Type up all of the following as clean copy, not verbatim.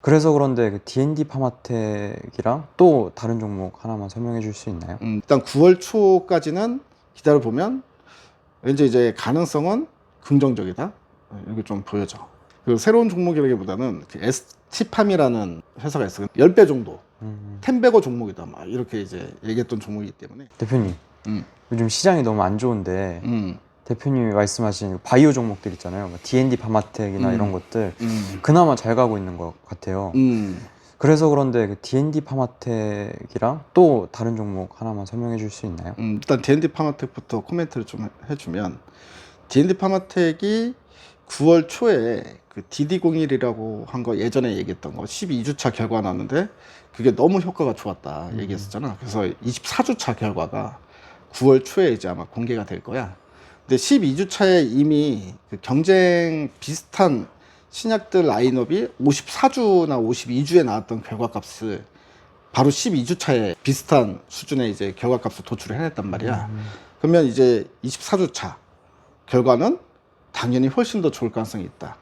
그래서 그런데 그 D&D 파마텍이랑 또 다른 종목 하나만 설명해 줄 수 있나요? 일단 9월 초까지는 기다려보면 왠지 이제 가능성은 긍정적이다. 이렇게 좀 보여져. 그 새로운 종목이라기보다는 그 ST팜이라는 회사가 있어요. 10배 정도. 텐베거 종목이다. 막 이렇게 이제 얘기했던 종목이기 때문에. 대표님, 음, 요즘 시장이 너무 안 좋은데 음, 대표님이 말씀하신 바이오 종목들 있잖아요. 뭐 D&D 파마텍이나 이런 것들 그나마 잘 가고 있는 것 같아요. 그래서 그런데 그 D&D 파마텍이랑 또 다른 종목 하나만 설명해 줄 수 있나요? 일단 D&D 파마텍부터 코멘트를 좀 해주면 D&D 파마텍이 9월 초에 그 DD01이라고 한 거 예전에 얘기했던 거 12주차 결과 나왔는데 그게 너무 효과가 좋았다 얘기했었잖아. 그래서 24주차 결과가 9월 초에 이제 아마 공개가 될 거야. 근데 12주차에 이미 그 경쟁 비슷한 신약들 라인업이 54주나 52주에 나왔던 결과값을 바로 12주차에 비슷한 수준의 이제 결과값을 도출을 해냈단 말이야. 그러면 이제 24주차 결과는 당연히 훨씬 더 좋을 가능성이 있다.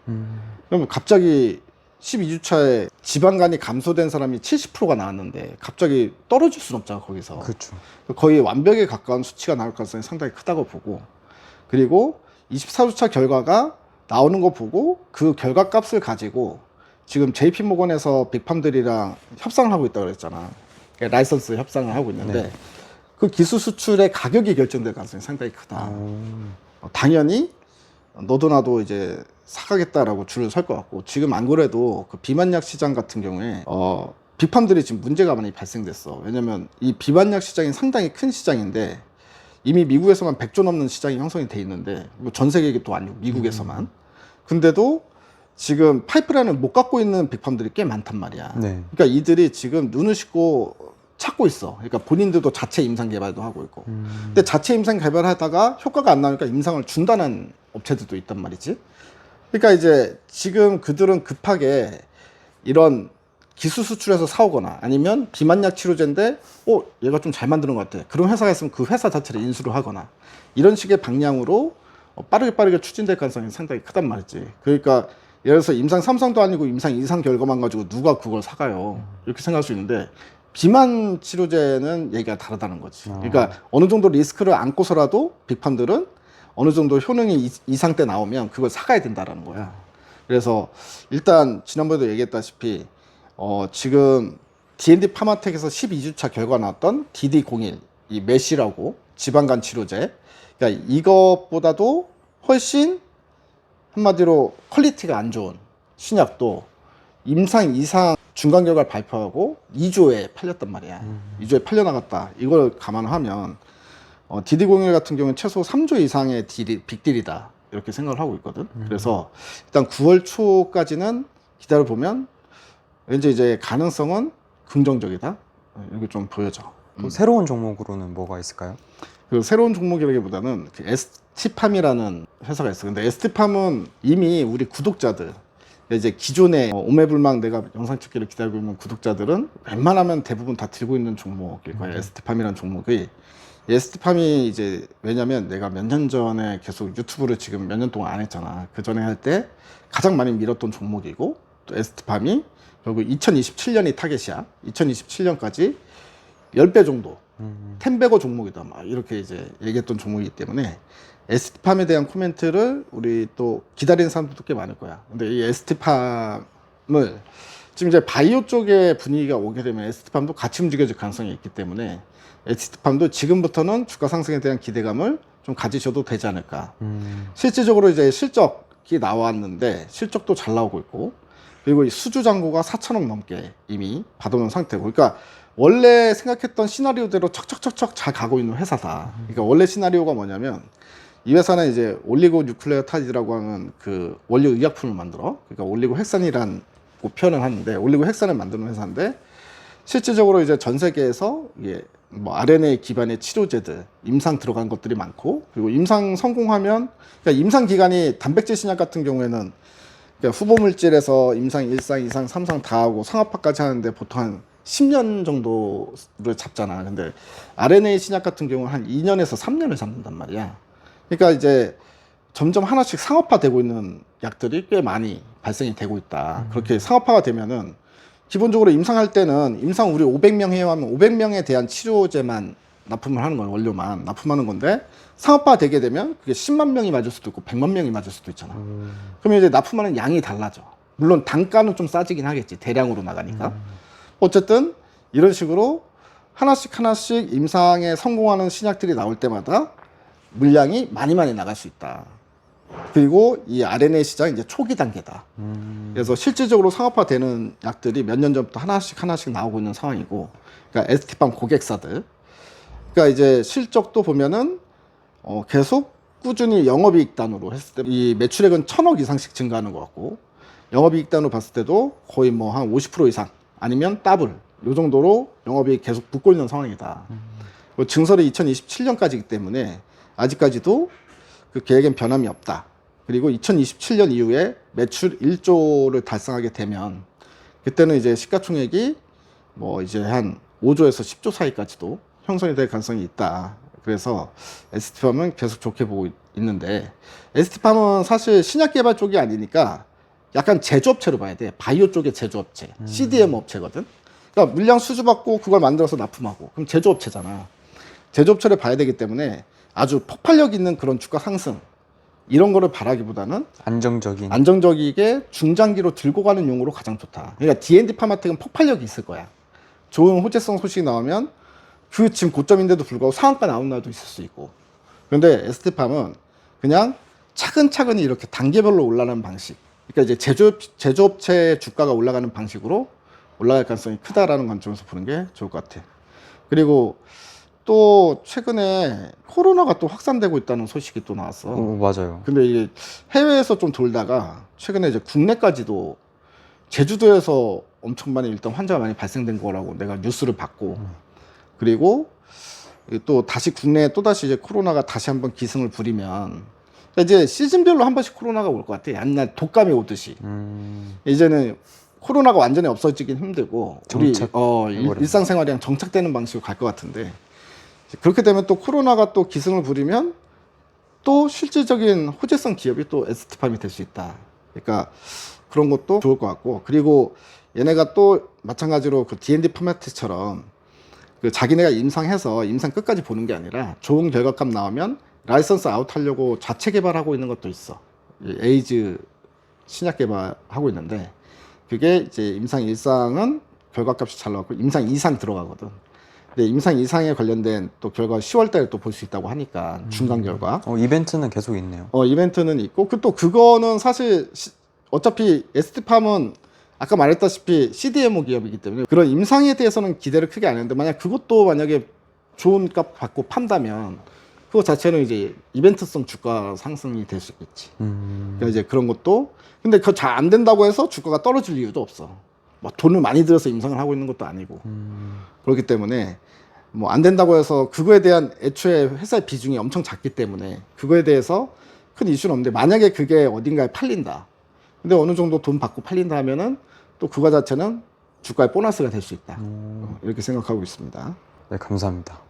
그러면 갑자기 12주차에 지방간이 감소된 사람이 70%가 나왔는데 갑자기 떨어질 수는 없잖아, 거기서. 그렇죠. 거의 완벽에 가까운 수치가 나올 가능성이 상당히 크다고 보고, 그리고 24주차 결과가 나오는 거 보고 그 결과 값을 가지고 지금 JP모건에서 빅팜들이랑 협상을 하고 있다고 그랬잖아. 라이선스 협상을 하고 있는데 네. 그 기술 수출의 가격이 결정될 가능성이 상당히 크다. 당연히 너도 나도 이제 사가겠다라고 줄을 설 것 같고, 지금 안 그래도 그 비만약 시장 같은 경우에 빅팜들이 지금 문제가 많이 발생됐어. 왜냐면 이 비만약 시장이 상당히 큰 시장인데 이미 미국에서만 100조 넘는 시장이 형성이 돼 있는데, 뭐 전 세계에 또 아니고 미국에서만. 근데도 지금 파이프라인을 못 갖고 있는 빅팜들이 꽤 많단 말이야. 네. 그러니까 이들이 지금 눈을 씻고 찾고 있어. 그러니까 본인들도 자체 임상 개발도 하고 있고. 근데 자체 임상 개발하다가 효과가 안 나오니까 임상을 중단한 업체들도 있단 말이지. 그러니까 이제 지금 그들은 급하게 이런 기술 수출해서 사오거나 아니면 비만약 치료제인데 얘가 좀 잘 만드는 것 같아. 그런 회사가 있으면 그 회사 자체를 인수를 하거나 이런 식의 방향으로 빠르게 추진될 가능성이 상당히 크단 말이지. 그러니까 예를 들어서 임상 3상도 아니고 임상 2상 결과만 가지고 누가 그걸 사가요. 이렇게 생각할 수 있는데 비만 치료제는 얘기가 다르다는 거지. 그러니까 어느 정도 리스크를 안고서라도 빅팜들은 어느 정도 효능이 이상 때 나오면 그걸 사가야 된다라는 거야. 그래서 일단 지난번에도 얘기했다시피 지금 D&D 파마텍에서 12주차 결과 나왔던 DD01 이 메시라고 지방간 치료제, 그러니까 이것보다도 훨씬 한마디로 퀄리티가 안 좋은 신약도 임상 이상 중간 결과를 발표하고 2조에 팔렸단 말이야. 2조에 팔려나갔다. 이걸 감안하면 DD01 같은 경우는 최소 3조 이상의 빅딜이다. 이렇게 생각을 하고 있거든. 그래서 일단 9월 초까지는 기다려보면 왠지 이제 가능성은 긍정적이다. 이렇게 좀 보여져. 또 새로운 종목으로는 뭐가 있을까요? 그 새로운 종목이라기보다는 그 ST팜이라는 회사가 있어. 근데 ST팜은 이미 우리 구독자들, 이제 기존에 오매불망 내가 영상 찍기를 기다리고 있는 구독자들은 웬만하면 대부분 다 들고 있는 종목일 거예요. ST팜이라는 종목이. ST팜이 이제 왜냐면 내가 몇 년 전에 계속 유튜브를 지금 몇 년 동안 안 했잖아. 그 전에 할 때 가장 많이 밀었던 종목이고, 또 ST팜이 결국 2027년이 타겟이야. 2027년까지 10배 정도 텐베거 종목이다. 막 이렇게 이제 얘기했던 종목이기 때문에 ST팜에 대한 코멘트를 우리 또 기다리는 사람들도 꽤 많을 거야. 근데 이 ST팜을 지금 이제 바이오 쪽의 분위기가 오게 되면 ST팜도 같이 움직여질 가능성이 있기 때문에 ST팜도 지금부터는 주가 상승에 대한 기대감을 좀 가지셔도 되지 않을까. 실질적으로 이제 실적이 나왔는데 실적도 잘 나오고 있고, 그리고 이 수주 잔고가 4천억 넘게 이미 받아놓은 상태고, 그러니까 원래 생각했던 시나리오대로 척척척척 잘 가고 있는 회사다. 그러니까 원래 시나리오가 뭐냐면 이 회사는 이제 올리고 뉴클레오타이드라고 하는 그 원료 의약품을 만들어. 그러니까 올리고 헥산이란 표현을 하는데 올리고 헥산을 만드는 회사인데, 실질적으로 이제 전 세계에서 이게 뭐 RNA 기반의 치료제들 임상 들어간 것들이 많고, 그리고 임상 성공하면, 그러니까 임상 기간이 단백질 신약 같은 경우에는 그러니까 후보 물질에서 임상 1상, 2상, 3상 다 하고 상업화까지 하는데 보통 한 10년 정도를 잡잖아. 근데 RNA 신약 같은 경우는 한 2년에서 3년을 잡는단 말이야. 그러니까 이제 점점 하나씩 상업화되고 있는 약들이 꽤 많이 발생이 되고 있다. 그렇게 상업화가 되면은 기본적으로 임상할 때는 임상 우리 500명 해요 하면 500명에 대한 치료제만 납품을 하는 거예요. 원료만 납품하는 건데 상업화 되게 되면 그게 10만 명이 맞을 수도 있고 100만 명이 맞을 수도 있잖아. 그러면 이제 납품하는 양이 달라져. 물론 단가는 좀 싸지긴 하겠지. 대량으로 나가니까. 어쨌든 이런 식으로 하나씩 하나씩 임상에 성공하는 신약들이 나올 때마다 물량이 많이 나갈 수 있다. 그리고 이 RNA 시장 이제 초기 단계다. 그래서 실질적으로 상업화되는 약들이 몇 년 전부터 하나씩 나오고 있는 상황이고, 그러니까 ST팜 고객사들. 그러니까 이제 실적도 보면은 계속 꾸준히 영업이익단으로 했을 때 이 매출액은 1,000억 이상씩 증가하는 것 같고, 영업이익단으로 봤을 때도 거의 뭐 한 50% 이상 아니면 더블 요 정도로 영업이익 계속 붙고 있는 상황이다. 증설이 2027년까지이기 때문에 아직까지도 그 계획엔 변함이 없다. 그리고 2027년 이후에 매출 1조를 달성하게 되면 그때는 이제 시가총액이 뭐 이제 한 5조에서 10조 사이까지도 형성이 될 가능성이 있다. 그래서 ST팜은 계속 좋게 보고 있는데, ST팜은 사실 신약 개발 쪽이 아니니까 약간 제조업체로 봐야 돼. 바이오 쪽의 제조업체, CDMO 업체거든. 그러니까 물량 수주받고 그걸 만들어서 납품하고, 그럼 제조업체잖아. 제조업체를 봐야 되기 때문에 아주 폭발력 있는 그런 주가 상승 이런 거를 바라기보다는 안정적이게 중장기로 들고 가는 용으로 가장 좋다. 그러니까 D&D 파마텍은 폭발력이 있을 거야. 좋은 호재성 소식이 나오면 그 지금 고점인데도 불구하고 상한가 나온 날도 있을 수 있고. 그런데 ST팜은 그냥 차근차근히 이렇게 단계별로 올라가는 방식. 그러니까 이제 제조업체 주가가 올라가는 방식으로 올라갈 가능성이 크다라는 관점에서 보는 게 좋을 것 같아. 그리고 또 최근에 코로나가 또 확산되고 있다는 소식이 또 나왔어. 맞아요. 근데 이게 해외에서 좀 돌다가 최근에 이제 국내까지도 제주도에서 엄청 많이 일단 환자가 많이 발생된 거라고 내가 뉴스를 봤고, 그리고 또 다시 국내에 또다시 이제 코로나가 다시 한번 기승을 부리면 이제 시즌별로 한 번씩 코로나가 올 것 같아. 옛날 독감이 오듯이. 이제는 코로나가 완전히 없어지긴 힘들고 우리 일상생활이랑 정착되는 방식으로 갈 것 같은데, 그렇게 되면 또 코로나가 또 기승을 부리면 또 실질적인 호재성 기업이 또 ST팜이 될 수 있다. 그러니까 그런 것도 좋을 것 같고, 그리고 얘네가 또 마찬가지로 그 D&D 파마텍처럼 그 자기네가 임상해서 임상 끝까지 보는 게 아니라 좋은 결과값 나오면 라이선스 아웃 하려고 자체 개발하고 있는 것도 있어. 에이즈 신약 개발하고 있는데, 그게 이제 임상 1상은 결과값이 잘 나왔고 임상 2상 들어가거든. 근데 임상 2상에 관련된 또 결과 10월 달에 또 볼 수 있다고 하니까 중간 결과. 이벤트는 계속 있네요. 이벤트는 있고, 또 그거는 사실 어차피 ST팜은 아까 말했다시피 CDMO 기업이기 때문에 그런 임상에 대해서는 기대를 크게 안 했는데, 만약 그것도 만약에 좋은 값 받고 판다면 그거 자체는 이제 이벤트성 주가 상승이 될 수 있겠지. 그러니까 이제 그런 것도, 근데 그거 잘 안 된다고 해서 주가가 떨어질 이유도 없어. 뭐 돈을 많이 들여서 임상을 하고 있는 것도 아니고. 그렇기 때문에 뭐 안 된다고 해서 그거에 대한 애초에 회사의 비중이 엄청 작기 때문에 그거에 대해서 큰 이슈는 없는데, 만약에 그게 어딘가에 팔린다. 근데 어느 정도 돈 받고 팔린다 하면은 또 그거 자체는 주가의 보너스가 될 수 있다. 이렇게 생각하고 있습니다. 네, 감사합니다.